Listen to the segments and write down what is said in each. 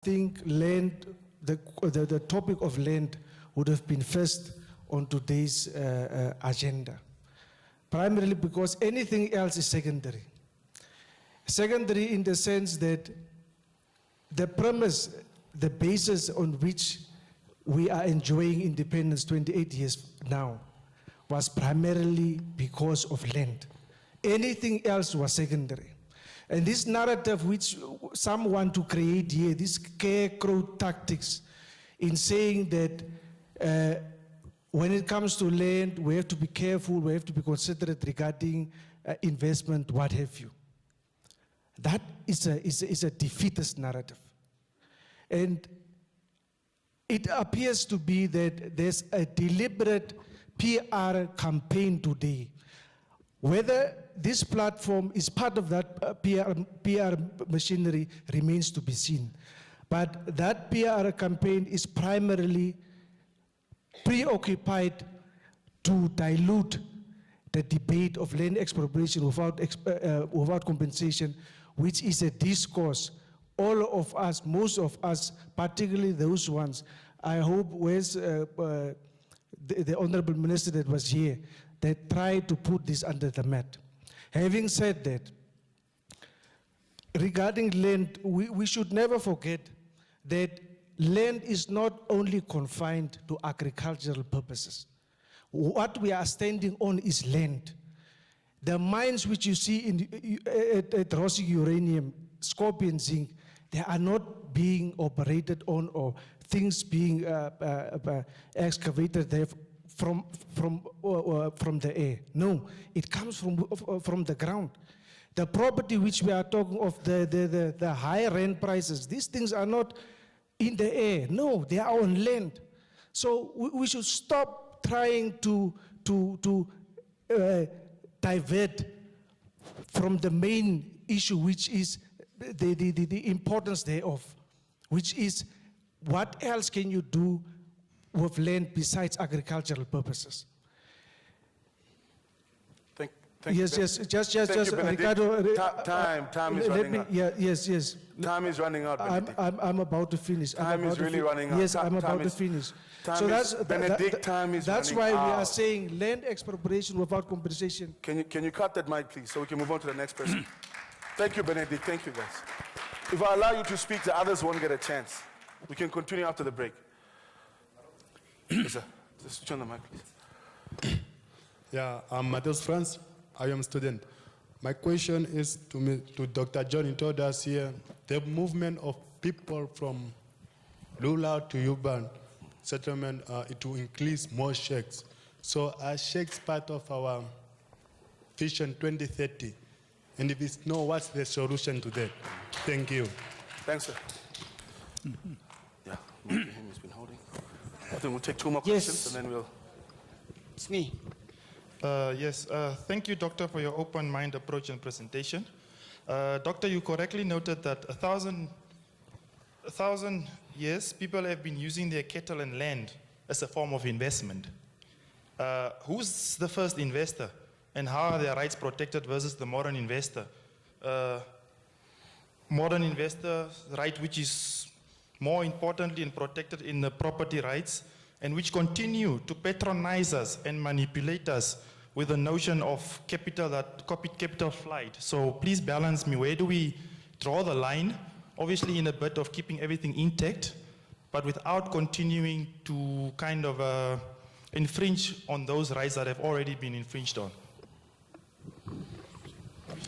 think land, the topic of land would have been first on today's agenda. Primarily because anything else is secondary. Secondary in the sense that the premise, the basis on which we are enjoying independence 28 years now was primarily because of land. Anything else was secondary. And this narrative which some want to create here, these scarecrow tactics in saying that when it comes to land, we have to be careful, we have to be considerate regarding investment, what have you. That is a defeatist narrative. And it appears to be that there's a deliberate PR campaign today. Whether this platform is part of that PR machinery remains to be seen. But that PR campaign is primarily preoccupied to dilute the debate of land expropriation without compensation, which is a discourse. All of us, most of us, particularly those ones, I hope where's the Honorable Minister that was here, that tried to put this under the mat. Having said that, regarding land, we should never forget that land is not only confined to agricultural purposes. What we are standing on is land. The mines which you see at Rasion uranium, Scorpion zinc, they are not being operated on or things being excavated there from the air. No, it comes from the ground. The property which we are talking of, the high rent prices, these things are not in the air. No, they are on land. So we should stop trying to divert from the main issue, which is the importance thereof, which is what else can you do with land besides agricultural purposes. Thank yes, you. Yes, just Ricardo. Time is running out. Yeah, yes. Time is running out, Benedict. I'm about to finish. Time is really running out. Yes, I'm about to finish. So that's why we are saying land expropriation without compensation. Can you cut that mic, please, so we can move on to the next person? Thank you, Benedict. Thank you, guys. If I allow you to speak, the others won't get a chance. We can continue after the break. Yes, sir. Just switch on the mic, please. Yeah, I'm Matheus Franz. I am a student. My question is to Dr. John. He told us here the movement of people from rural to urban settlement to increase more sheikhs. So are sheikhs part of our vision 2030? And if it's no, what's the solution to that? Thank you. Thanks, sir. Yeah, him has been holding. I think we'll take two more questions and then we'll. It's me. Yes, thank you, Doctor, for your open mind approach and presentation. Doctor, you correctly noted that 1,000 years, people have been using their cattle and land as a form of investment. Who's the first investor, and how are their rights protected versus the modern investor? Modern investor right, which is more importantly and protected in the property rights, and which continue to patronize us and manipulate us with the notion of capital flight. So please balance me. Where do we draw the line? Obviously in a bit of keeping everything intact, but without continuing to kind of infringe on those rights that have already been infringed on.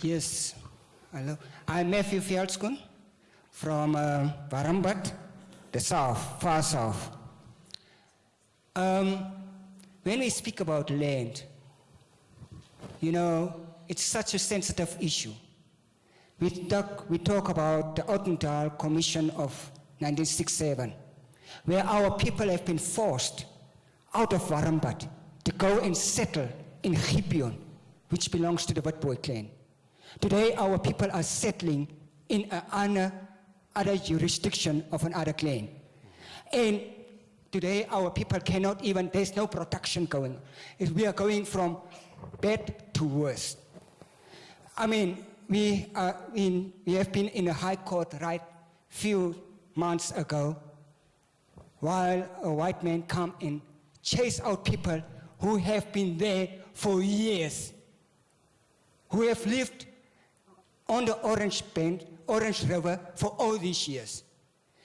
Yes. Hello. I'm Matthew Veldskun from Varambat, the south, far south. When we speak about land, you know, it's such a sensitive issue. We talk about the Ottendal Commission of 1967, where our people have been forced out of Varambat to go and settle in Gibeon, which belongs to the Witbooi clan. Today, our people are settling in another jurisdiction of another clan. And today, our people cannot even, there's no production going on. We are going from bad to worse. I mean, we have been in a high court right few months ago, while a white man come and chase out people who have been there for years, who have lived on the Orange River for all these years.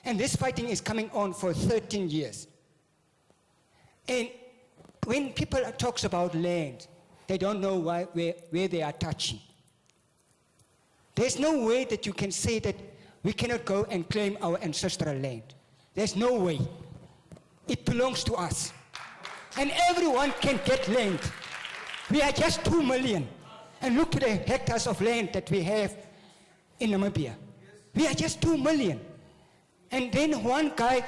And this fighting is coming on for 13 years. And when people talk about land, they don't know where they are touching. There's no way that you can say that we cannot go and claim our ancestral land. There's no way. It belongs to us. And everyone can get land. We are just 2 million. And look to the hectares of land that we have in Namibia. We are just 2 million. And then one guy,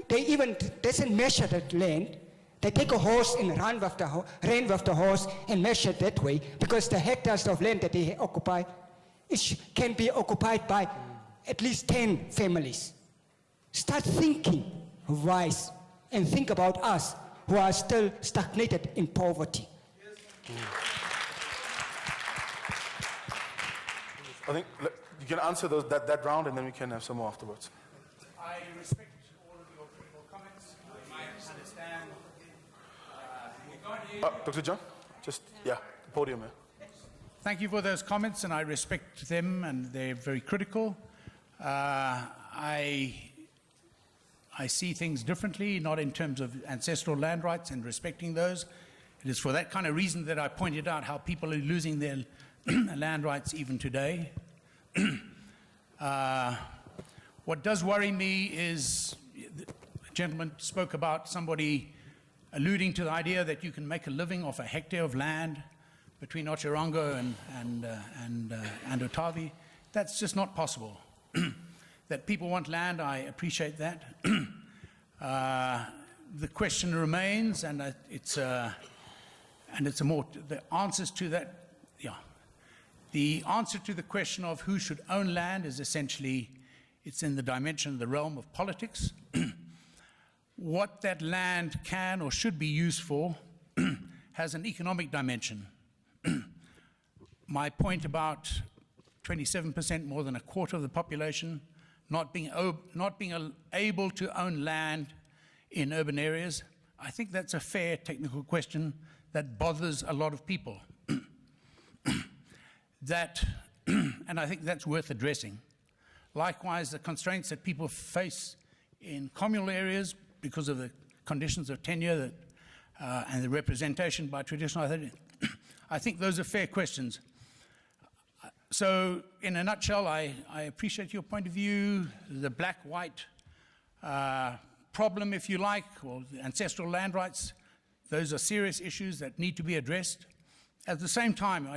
they even doesn't measure that land. They take a horse and run with the horse and measure that way, because the hectares of land that they occupy can be occupied by at least 10 families. Start thinking wise and think about us who are still stagnated in poverty. I think you can answer that round, and then we can have some more afterwards. I respect all of your critical comments. I understand. Dr. John, just, the podium here. Thank you for those comments, and I respect them, and they're very critical. I see things differently, not in terms of ancestral land rights and respecting those. It is for that kind of reason that I pointed out how people are losing their land rights even today. What does worry me is, the gentleman spoke about somebody alluding to the idea that you can make a living off a hectare of land between Ochirongo and Otavi. That's just not possible. That people want land, I appreciate that. The question remains, and the answers to that, the answer to the question of who should own land is essentially, it's in the dimension of the realm of politics. What that land can or should be used for has an economic dimension. My point about 27%, more than a quarter of the population, not being able to own land in urban areas, I think that's a fair technical question that bothers a lot of people. And I think that's worth addressing. Likewise, the constraints that people face in communal areas because of the conditions of tenure and the representation by traditional authority, I think those are fair questions. So, in a nutshell, I appreciate your point of view. The black-white problem, if you like, or the ancestral land rights, those are serious issues that need to be addressed. At the same time,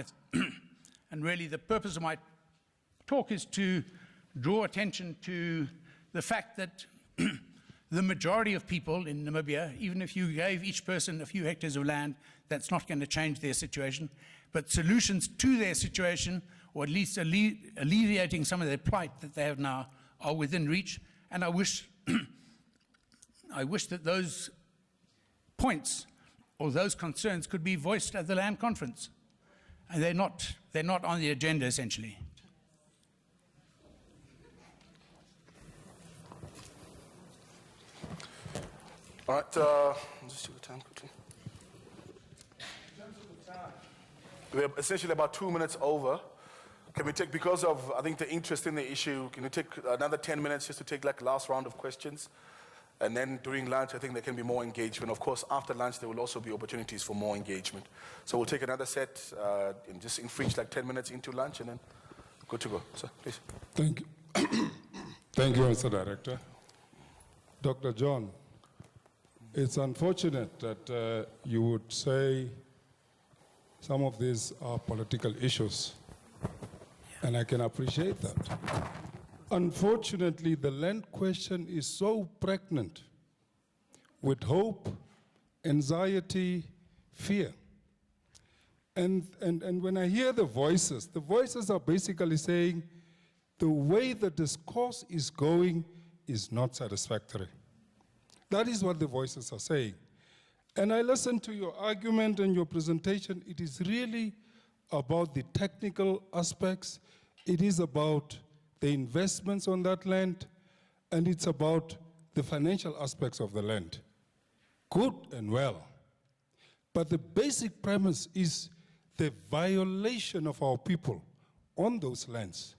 and really the purpose of my talk is to draw attention to the fact that the majority of people in Namibia, even if you gave each person a few hectares of land, that's not going to change their situation. But solutions to their situation, or at least alleviating some of their plight that they have now, are within reach. And I wish that those points or those concerns could be voiced at the land conference. And they're not on the agenda, essentially. All right, just check the time quickly. We're essentially about 2 minutes over. Can we take, because of, I think, the interest in the issue, can we take another 10 minutes just to take like last round of questions? And then during lunch, I think there can be more engagement. Of course, after lunch, there will also be opportunities for more engagement. So we'll take another set and just infringe like 10 minutes into lunch, and then good to go. So, please. Thank you. Thank you, Mr. Director. Dr. John, it's unfortunate that you would say some of these are political issues, and I can appreciate that. Unfortunately, the land question is so pregnant with hope, anxiety, fear. And when I hear the voices are basically saying the way the discourse is going is not satisfactory. That is what the voices are saying. And I listened to your argument and your presentation. It is really about the technical aspects. It is about the investments on that land. and it's about the financial aspects of the land. Good and well. But the basic premise is the violation of our people on those lands,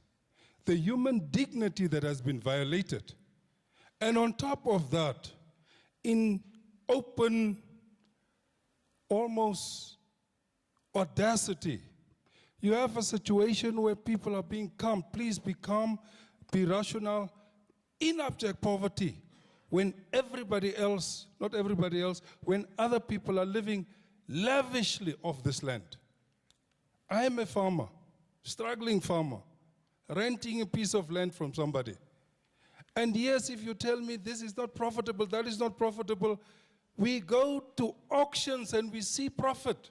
the human dignity that has been violated. And on top of that, in open, almost audacity, you have a situation where people are being calm. Please be calm, be rational, in abject poverty, when everybody else, not everybody else, when other people are living lavishly off this land. I am a farmer, struggling farmer, renting a piece of land from somebody. And yes, if you tell me this is not profitable, that is not profitable, we go to auctions and we see profit.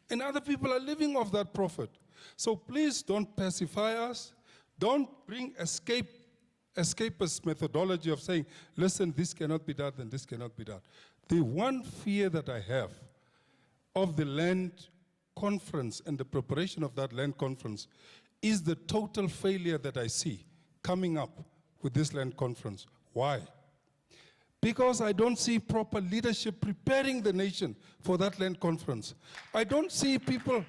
And other people are living off that profit. So please don't pacify us. Don't bring escapist methodology of saying, listen, this cannot be done and this cannot be done. The one fear that I have of the land conference and the preparation of that land conference is the total failure that I see coming up with this land conference. Why? Because I don't see proper leadership preparing the nation for that land conference. I don't see people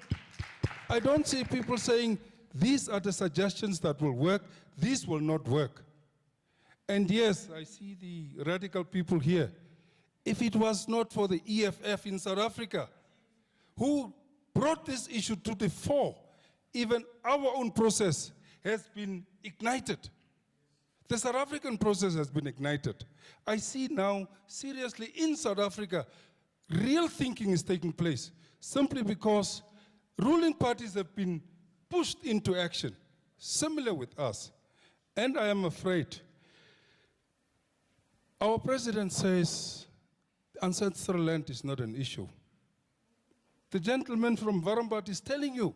saying, these are the suggestions that will work, these will not work. And yes, I see the radical people here. If it was not for the EFF in South Africa, who brought this issue to the fore, even our own process has been ignited. The South African process has been ignited. I see now, seriously, in South Africa, real thinking is taking place, simply because ruling parties have been pushed into action, similar with us. And I am afraid, our president says ancestral land is not an issue. The gentleman from Varambat is telling you,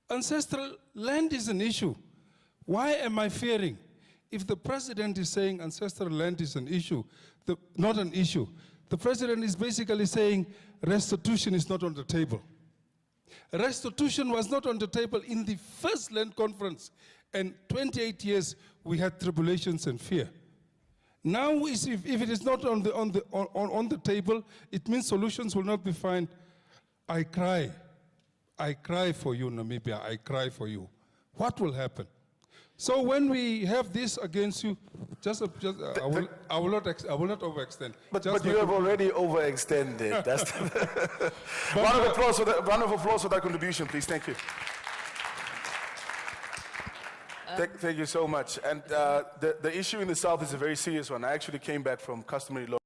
ancestral land is an issue. Why am I fearing? If the president is saying ancestral land is an issue, not an issue, the president is basically saying restitution is not on the table. Restitution was not on the table in the first land conference, and 28 years we had tribulations and fear. Now, if it is not on the table, it means solutions will not be found. I cry for you, Namibia, I cry for you. What will happen? So when we have this against you, I will not overextend. But you have already overextended. That's round of applause for that contribution, please. Thank you. Thank you so much. And the issue in the South is a very serious one. I actually came back from customary law.